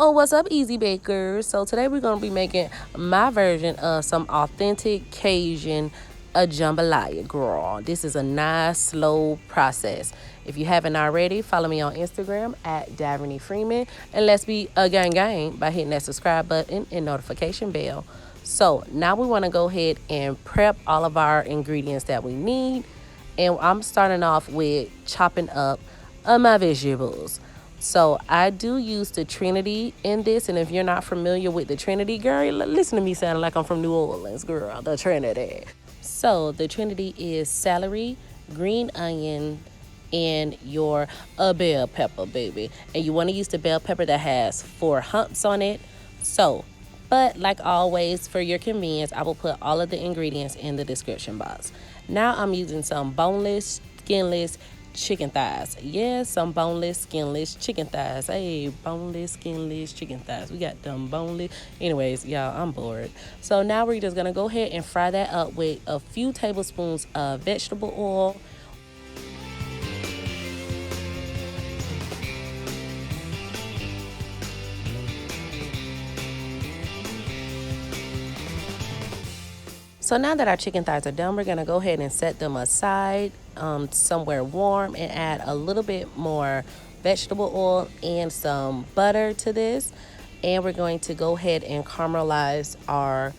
Oh, what's up, Easy Bakers? So today we're gonna be making my version of some authentic Cajun jambalaya, girl. This is a nice, slow process. If you haven't already, follow me on Instagram at Daverney Freeman, and let's be a gang by hitting that subscribe button and notification bell. So now we want to go ahead and prep all of our ingredients that we need, and I'm starting off with chopping up my vegetables. So I do use the Trinity in this, and if you're not familiar with the Trinity, girl, listen to me sounding like I'm from New Orleans, girl, the Trinity. So the Trinity is celery, green onion, and your bell pepper, baby. And you want to use the bell pepper that has 4 humps on it. So, but like always, for your convenience, I will put all of the ingredients in the description box. Now I'm using some boneless, skinless chicken thighs. Yes, some boneless, skinless chicken thighs. Hey, boneless, skinless chicken thighs. We got them boneless. Anyways, y'all, I'm bored. So now we're just gonna go ahead and fry that up with a few tablespoons of vegetable oil. So now that our chicken thighs are done, we're gonna go ahead and set them aside somewhere warm and add a little bit more vegetable oil and some butter to this. And we're going to go ahead and caramelize our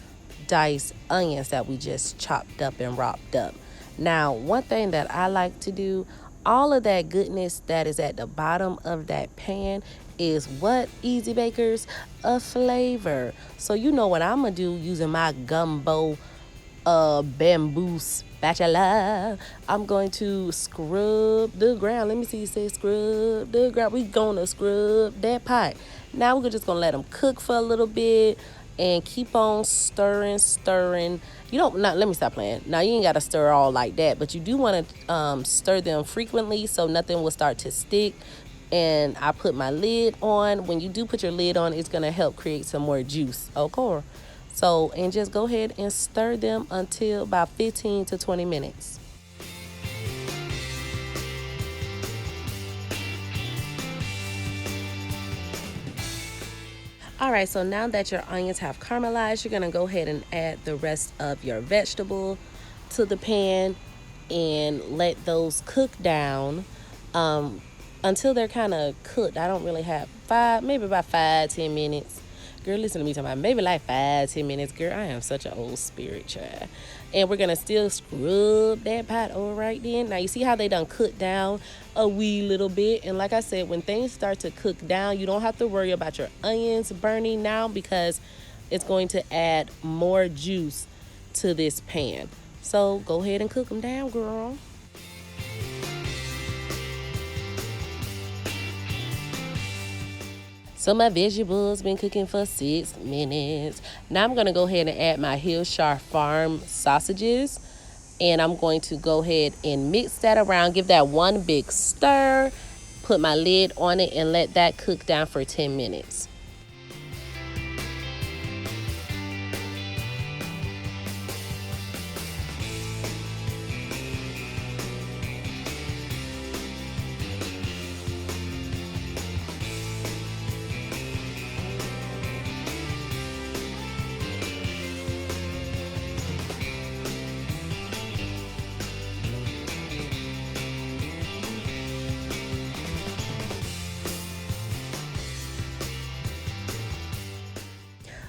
diced onions that we just chopped up and wrapped up. Now, one thing that I like to do, all of that goodness that is at the bottom of that pan is what, Easy Bakers? A flavor. So you know what I'm gonna do using my gumbo bamboo spatula. I'm going to scrub the ground. Let me see you say scrub the ground. We gonna scrub that pot. Now we're just gonna let them cook for a little bit and keep on stirring. You don't not let me stop playing. Now you ain't gotta stir all like that, but you do want to stir them frequently so nothing will start to stick. And I put my lid on. When you do put your lid on, it's gonna help create some more juice. Okay. So, and just go ahead and stir them until about 15 to 20 minutes. All right, so now that your onions have caramelized, you're gonna go ahead and add the rest of your vegetable to the pan and let those cook down until they're kind of cooked. I don't really have maybe about 5-10 minutes. Girl, listen to me talking about maybe like 5-10 minutes. Girl, I am such an old spirit child. And we're going to still scrub that pot over right then. Now, you see how they done cooked down a wee little bit. And like I said, when things start to cook down, you don't have to worry about your onions burning now because it's going to add more juice to this pan. So go ahead and cook them down, girl. So my vegetables been cooking for 6 minutes. Now I'm gonna go ahead and add my Hillshire Farm sausages. And I'm going to go ahead and mix that around, give that one big stir, put my lid on it and let that cook down for 10 minutes.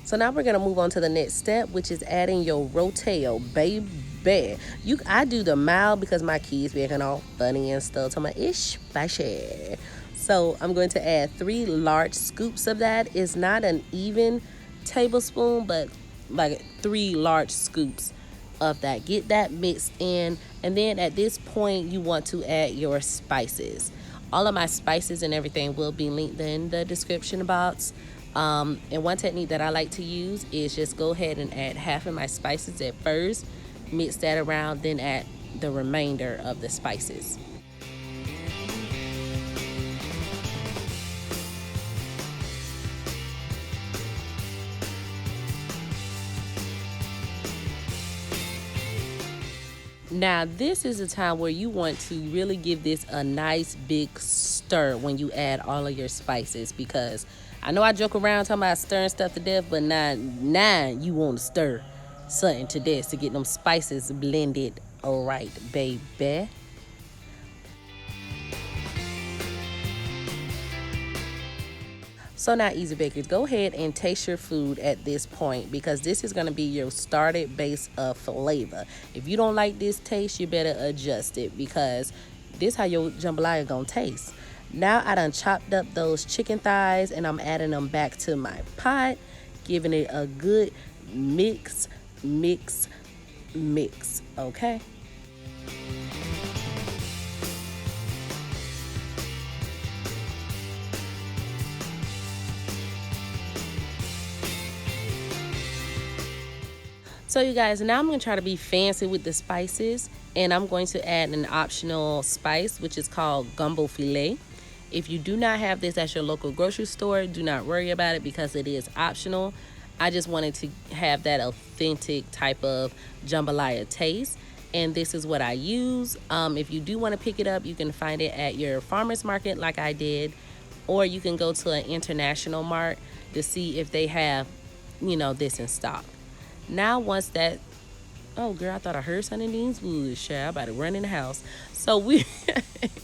So now we're gonna move on to the next step, which is adding your Rotel, baby. I do the mild because my kids be acting all funny and stuff. So I'm like, it's spicy. So I'm going to add 3 large scoops of that. It's not an even tablespoon, but like 3 large scoops of that. Get that mixed in, and then at this point you want to add your spices. All of my spices and everything will be linked in the description box. And one technique that I like to use is just go ahead and add half of my spices at first, mix that around, then add the remainder of the spices. Now, this is a time where you want to really give this a nice big stir when you add all of your spices, because I know I joke around talking about stirring stuff to death, but now you want to stir something to death to get them spices blended. All right, baby. So now, easy bakers, go ahead and taste your food at this point, because this is going to be your started base of flavor. If you don't like this taste, you better adjust it, because this how your jambalaya gonna taste. Now I done chopped up those chicken thighs and I'm adding them back to my pot, giving it a good mix, okay? So you guys, now I'm going to try to be fancy with the spices, and I'm going to add an optional spice, which is called gumbo filet. If you do not have this at your local grocery store, do not worry about it because it is optional. I just wanted to have that authentic type of jambalaya taste, and this is what I use. If you do want to pick it up, you can find it at your farmer's market like I did, or you can go to an international mart to see if they have, this in stock. Now once that, oh girl, I thought I heard something in these woods, child. I'm about to run in the house. So we,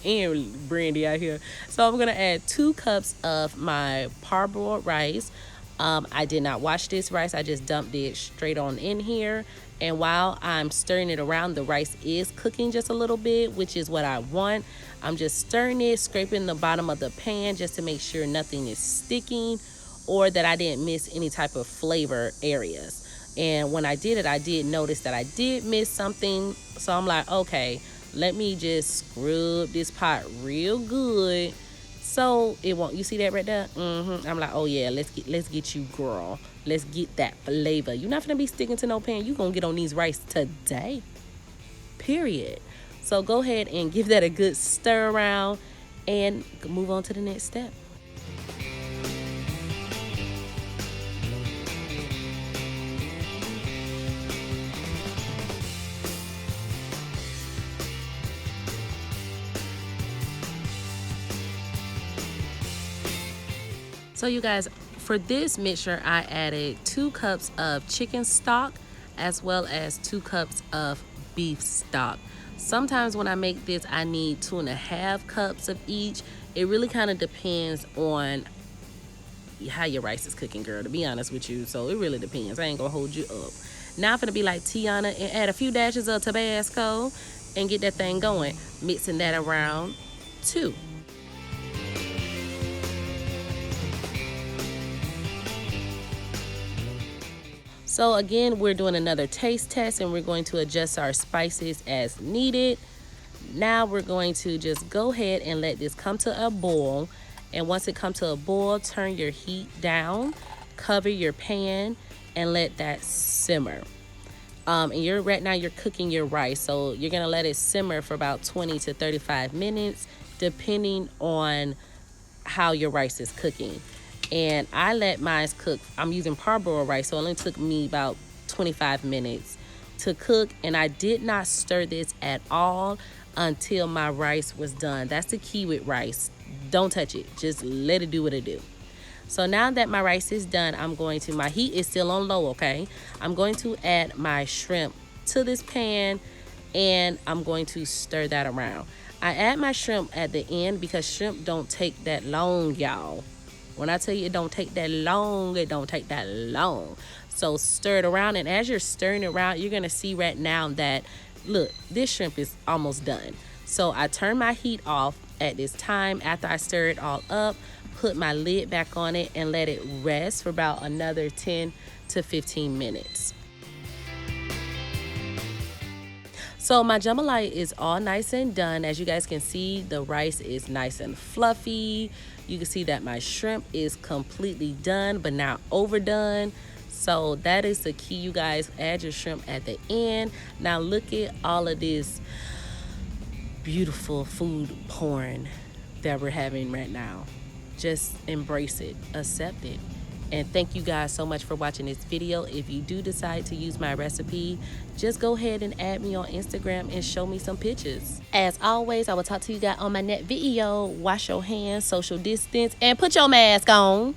and Brandy out here. So I'm gonna add 2 cups of my parboiled rice. I did not wash this rice. I just dumped it straight on in here. And while I'm stirring it around, the rice is cooking just a little bit, which is what I want. I'm just stirring it, scraping the bottom of the pan just to make sure nothing is sticking or that I didn't miss any type of flavor areas. And when I did it, I did notice that I did miss something. So I'm like, okay, let me just scrub this pot real good so it won't. You see that right there? I'm like, oh yeah, let's get you, girl. Let's get that flavor. You're not gonna be sticking to no pan. You gonna get on these rice today. Period. So go ahead and give that a good stir around and move on to the next step. So you guys, for this mixture, I added 2 cups of chicken stock as well as 2 cups of beef stock. Sometimes when I make this, I need 2.5 cups of each. It really kind of depends on how your rice is cooking, girl, to be honest with you. So it really depends. I ain't gonna hold you up. Now I'm gonna be like Tiana and add a few dashes of Tabasco and get that thing going, mixing that around too. So again, we're doing another taste test and we're going to adjust our spices as needed. Now we're going to just go ahead and let this come to a boil. And once it comes to a boil, turn your heat down, cover your pan, and let that simmer. And right now you're cooking your rice, so you're gonna let it simmer for about 20 to 35 minutes, depending on how your rice is cooking. And I let mine cook. I'm using parboiled rice, so it only took me about 25 minutes to cook, and I did not stir this at all until my rice was done. That's the key with rice. Don't touch it. Just let it do what it do. So now that my rice is done, my heat is still on low, okay? I'm going to add my shrimp to this pan, and I'm going to stir that around. I add my shrimp at the end because shrimp don't take that long, y'all. When I tell you it don't take that long, it don't take that long. So stir it around, and as you're stirring it around, you're gonna see right now that, look, this shrimp is almost done. So I turn my heat off at this time after I stir it all up, put my lid back on it, and let it rest for about another 10 to 15 minutes. So my jambalaya is all nice and done. As you guys can see, the rice is nice and fluffy. You can see that my shrimp is completely done, but not overdone. So that is the key, you guys. Add your shrimp at the end. Now look at all of this beautiful food porn that we're having right now. Just embrace it, accept it. And thank you guys so much for watching this video. If you do decide to use my recipe, just go ahead and add me on Instagram and show me some pictures. As always, I will talk to you guys on my next video. Wash your hands, social distance, and put your mask on.